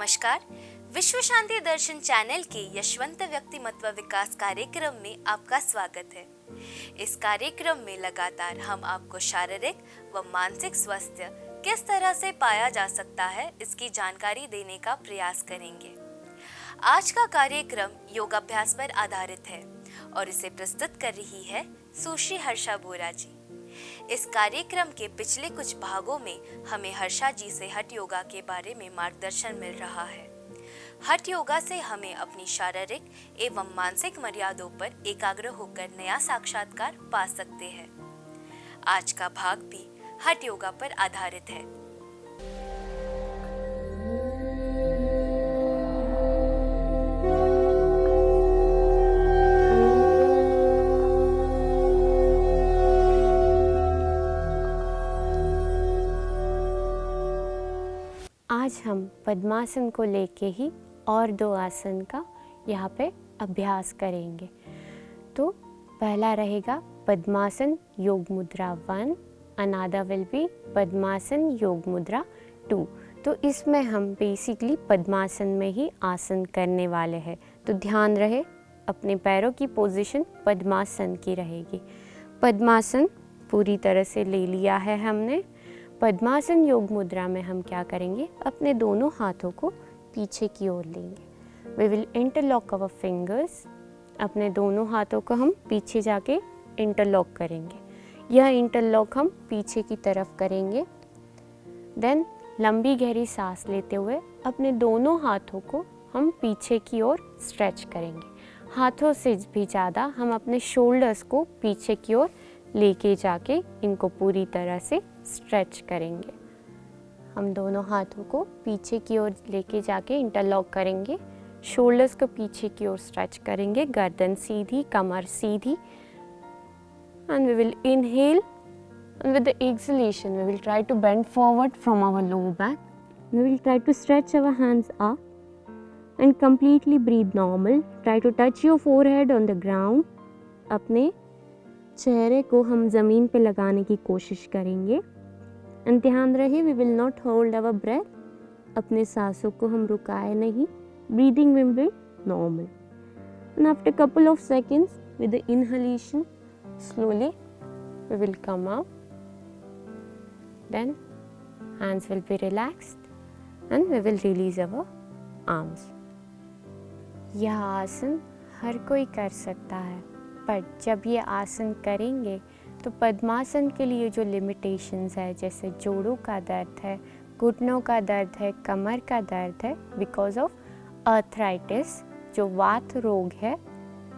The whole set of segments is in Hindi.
नमस्कार। विश्व शांति दर्शन चैनल के यशवंत व्यक्तिमत्व विकास कार्यक्रम में आपका स्वागत है। इस कार्यक्रम में लगातार हम आपको शारीरिक व मानसिक स्वास्थ्य किस तरह से पाया जा सकता है, इसकी जानकारी देने का प्रयास करेंगे। आज का कार्यक्रम योगाभ्यास पर आधारित है और इसे प्रस्तुत कर रही है सुश्री हर्षा बोरा जी। इस कार्यक्रम के पिछले कुछ भागों में हमें हर्षा जी से हठ योगा के बारे में मार्गदर्शन मिल रहा है। हठ योगा से हमें अपनी शारीरिक एवं मानसिक मर्यादों पर एकाग्र होकर नया साक्षात्कार पा सकते हैं। आज का भाग भी हठ योगा पर आधारित है। आज हम पद्मासन को लेके ही और दो आसन का यहाँ पे अभ्यास करेंगे। तो पहला रहेगा पद्मासन योग मुद्रा 1, अनादर विल बी पद्मासन योग मुद्रा 2। तो इसमें हम बेसिकली पद्मासन में ही आसन करने वाले हैं। तो ध्यान रहे अपने पैरों की पोजीशन पद्मासन की रहेगी। पद्मासन पूरी तरह से ले लिया है हमने। पद्मासन योग मुद्रा में हम क्या करेंगे, अपने दोनों हाथों को पीछे की ओर लेंगे। We will interlock our fingers. अपने दोनों हाथों को हम पीछे जाके इंटरलॉक करेंगे। यह इंटरलॉक हम पीछे की तरफ करेंगे। देन लंबी गहरी सांस लेते हुए अपने दोनों हाथों को हम पीछे की ओर स्ट्रेच करेंगे। हाथों से भी ज़्यादा हम अपने शोल्डर्स को पीछे की ओर लेके जाके इनको पूरी तरह से स्ट्रेच करेंगे। हम दोनों हाथों को पीछे की ओर लेके जाके इंटरलॉक करेंगे। शोल्डर्स को पीछे की ओर स्ट्रेच करेंगे, गर्दन सीधी, कमर सीधी। And we will inhale and with the exhalation we will try to bend forward from our lower back. We will try to stretch our hands up and completely breathe normal. Try to touch your forehead on the ground. अपने चेहरे को हम ज़मीन पे लगाने की कोशिश करेंगे। एंड ध्यान रहे we will not hold our breath. अपने सांसों को हम रुकाए नहीं। Breathing will be normal. And after couple of seconds with the inhalation slowly we will come out. Then hands will be relaxed and we will release our arms. यह आसन हर कोई कर सकता है, पर जब ये आसन करेंगे तो पद्मासन के लिए जो लिमिटेशंस है, जैसे जोड़ों का दर्द है, घुटनों का दर्द है, कमर का दर्द है, बिकॉज ऑफ आर्थराइटिस, जो वात रोग है,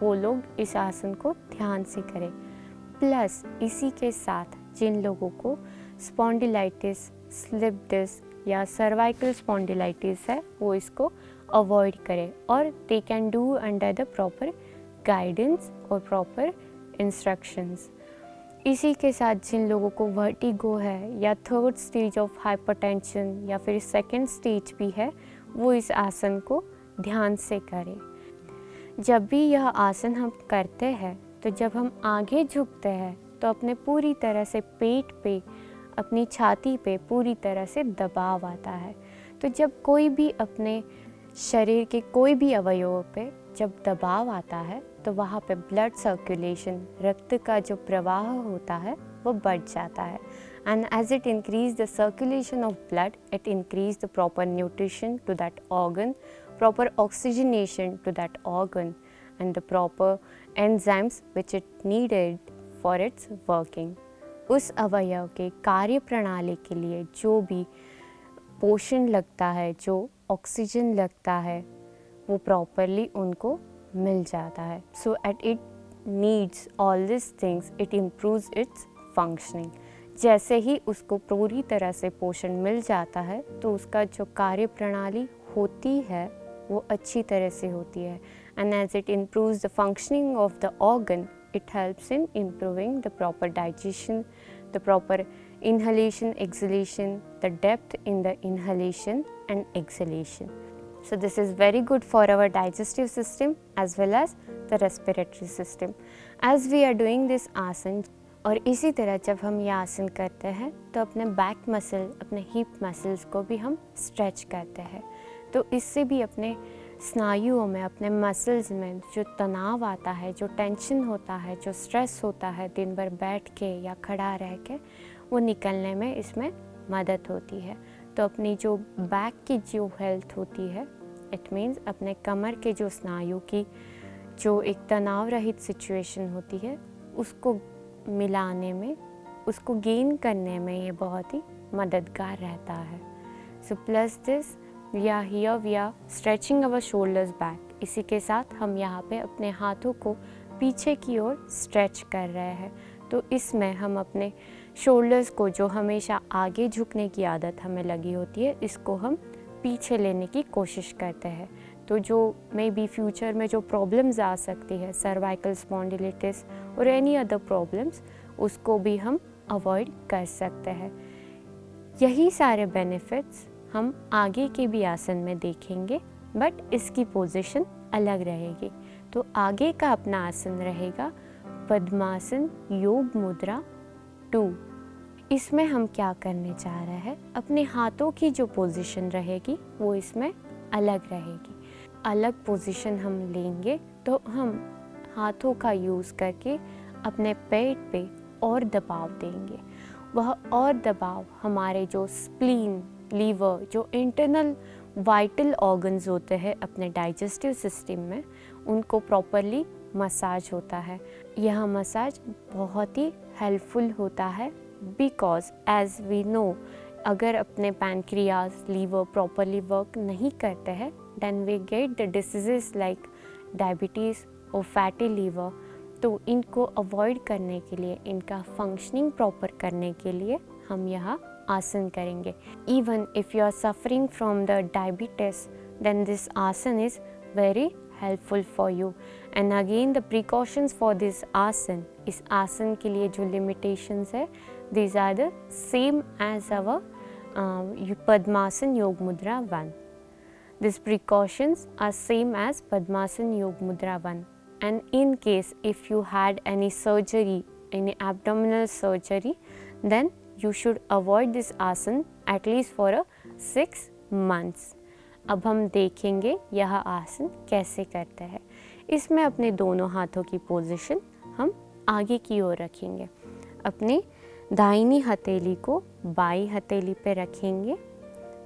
वो लोग इस आसन को ध्यान से करें। प्लस इसी के साथ जिन लोगों को स्पॉन्डिलाइटिस, स्लिप डिस्क या सर्वाइकल स्पॉन्डिलाइटिस है, वो इसको अवॉइड करें और they can do under the proper guidance और प्रॉपर इंस्ट्रक्शंस। इसी के साथ जिन लोगों को वर्टिगो है या थर्ड स्टेज ऑफ हाइपरटेंशन या फिर सेकंड स्टेज भी है, वो इस आसन को ध्यान से करें। जब भी यह आसन हम करते हैं तो जब हम आगे झुकते हैं तो अपने पूरी तरह से पेट पे, अपनी छाती पे पूरी तरह से दबाव आता है। तो जब कोई भी अपने शरीर के कोई भी अवयवों पे जब दबाव आता है तो वहाँ पे ब्लड सर्कुलेशन, रक्त का जो प्रवाह होता है वो बढ़ जाता है। And as it increase the circulation of blood, it increase the proper nutrition to that organ, proper oxygenation to that organ and the proper enzymes which it needed for its working. उस अवयव के कार्य प्रणाली के लिए जो भी पोषण लगता है, जो ऑक्सीजन लगता है, वो प्रॉपरली उनको मिल जाता है। So at it needs all this things, it improves its functioning. जैसे ही उसको पूरी तरह से पोषण मिल जाता है तो उसका जो कार्य प्रणाली होती है वो अच्छी तरह से होती है। And as it improves the functioning of the organ, it helps in improving the proper digestion, the proper inhalation, exhalation, the depth in the inhalation and exhalation. So this is very good for our digestive system as well as the respiratory system. As we are doing this आसन, और इसी तरह जब हम ये आसन करते हैं तो अपने बैक मसल, अपने हिप मसल्स को भी हम स्ट्रेच करते हैं। तो इससे भी अपने स्नायुओं में, अपने मसल्स में जो तनाव आता है, जो टेंशन होता है, जो स्ट्रेस होता है दिन भर बैठ के या खड़ा रह के, वो निकलने में इसमें मदद होती है। तो अपनी जो बैक की जो हेल्थ होती है, इट मीन्स अपने कमर के जो स्नायु की जो एक तनाव रहित सिचुएशन होती है, उसको मिलाने में, उसको गेन करने में ये बहुत ही मददगार रहता है। So plus this we are stretching our shoulders back. इसी के साथ हम यहाँ पे अपने हाथों को पीछे की ओर स्ट्रेच कर रहे हैं। तो इसमें हम अपने शोल्डर्स को, जो हमेशा आगे झुकने की आदत हमें लगी होती है, इसको हम पीछे लेने की कोशिश करते हैं। तो जो मे बी फ्यूचर में जो प्रॉब्लम्स आ सकती है, सर्वाइकल स्पॉन्डिलिटिस और एनी अदर प्रॉब्लम्स, उसको भी हम अवॉइड कर सकते हैं। यही सारे बेनिफिट्स हम आगे के भी आसन में देखेंगे, बट इसकी पोजीशन अलग रहेगी। तो आगे का अपना आसन रहेगा पद्मासन योग मुद्रा 2। इसमें हम क्या करने जा रहे हैं, अपने हाथों की जो पोजीशन रहेगी वो इसमें अलग रहेगी। अलग पोजीशन हम लेंगे तो हम हाथों का यूज़ करके अपने पेट पे और दबाव देंगे। वह और दबाव हमारे जो स्प्लीन, लीवर, जो इंटरनल वाइटल ऑर्गन्स होते हैं अपने डाइजेस्टिव सिस्टम में, उनको प्रॉपरली मसाज होता है। यह मसाज बहुत ही हेल्पफुल होता है, बिकॉज एज वी नो, अगर अपने पैनक्रियाज, लीवर प्रॉपरली वर्क नहीं करते हैं, then we get the diseases like diabetes और फैटी लीवर। तो इनको अवॉइड करने के लिए, इनका फंक्शनिंग प्रॉपर करने के लिए हम यह आसन करेंगे। Even if you are suffering from the diabetes, then this asana is very helpful for you. And again the precautions for this asana, इस आसन के लिए जो लिमिटेशंस है, these are the same as our Padmasan Yoga Mudra 1. These precautions are same as Padmasan Yoga Mudra 1. And in case if you had any surgery, any abdominal surgery, then you should avoid this asan at least for 6 months. अब हम देखेंगे यह आसन कैसे करते हैं। इसमें अपने दोनों हाथों की पोजीशन हम आगे की ओर रखेंगे। अपने दाहिनी हथेली को बाई हथेली पे रखेंगे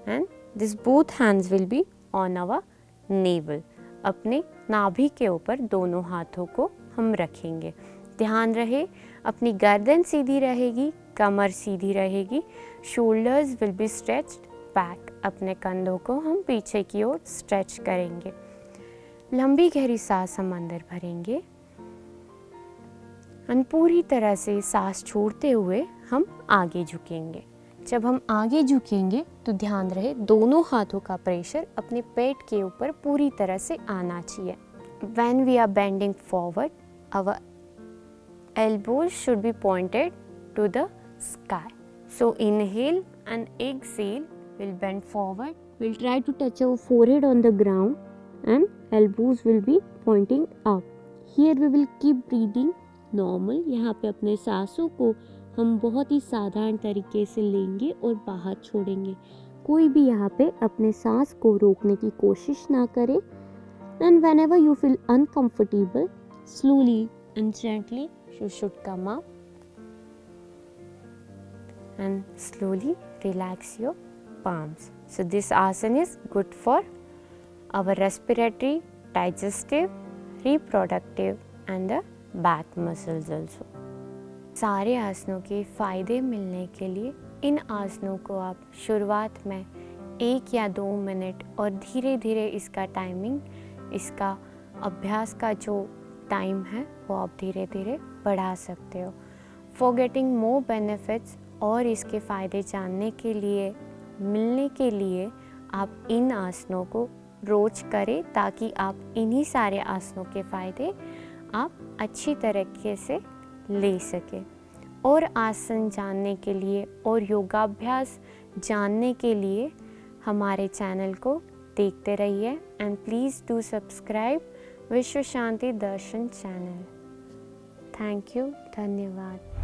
and this both hands will be on our navel. अपने नाभि के ऊपर दोनों हाथों को हम रखेंगे। ध्यान रहे अपनी गर्दन सीधी रहेगी, कमर सीधी रहेगी, shoulders will be stretched back. अपने कंधों को हम पीछे की ओर स्ट्रेच करेंगे। लंबी गहरी सांस हम अंदर भरेंगे और पूरी तरह से सांस छोड़ते हुए हम आगे झुकेंगे। जब हम आगे झुकेंगे तो ध्यान रहे दोनों हाथों का प्रेशर अपने पेट के ऊपर पूरी तरह से आना चाहिए। When we are bending forward, our elbows should be pointed to the sky. So inhale and exhale, we'll bend forward. We'll try to touch our forehead on the ground and elbows will be pointing up. Here we will keep breathing normal. यहाँ पे अपने सांसों को हम बहुत ही साधारण तरीके से लेंगे और बाहर छोड़ेंगे। कोई भी यहाँ पे अपने सांस को रोकने की कोशिश ना करे। And whenever you feel uncomfortable, slowly and gently you should come up and slowly relax your palms. So this asana is good for our respiratory, digestive, reproductive and the back muscles also. सारे आसनों के फ़ायदे मिलने के लिए इन आसनों को आप शुरुआत में 1 या 2 मिनट और धीरे धीरे इसका टाइमिंग, इसका अभ्यास का जो टाइम है वो आप धीरे धीरे बढ़ा सकते हो। फॉर गेटिंग मोर बेनिफिट्स और इसके फ़ायदे जानने के लिए, मिलने के लिए आप इन आसनों को रोज करें ताकि आप इन्हीं सारे आसनों के फ़ायदे आप अच्छी तरीके से ले सकें। और आसन जानने के लिए और योगाभ्यास जानने के लिए हमारे चैनल को देखते रहिए एंड प्लीज़ डू सब्सक्राइब विश्व शांति दर्शन चैनल। थैंक यू, धन्यवाद।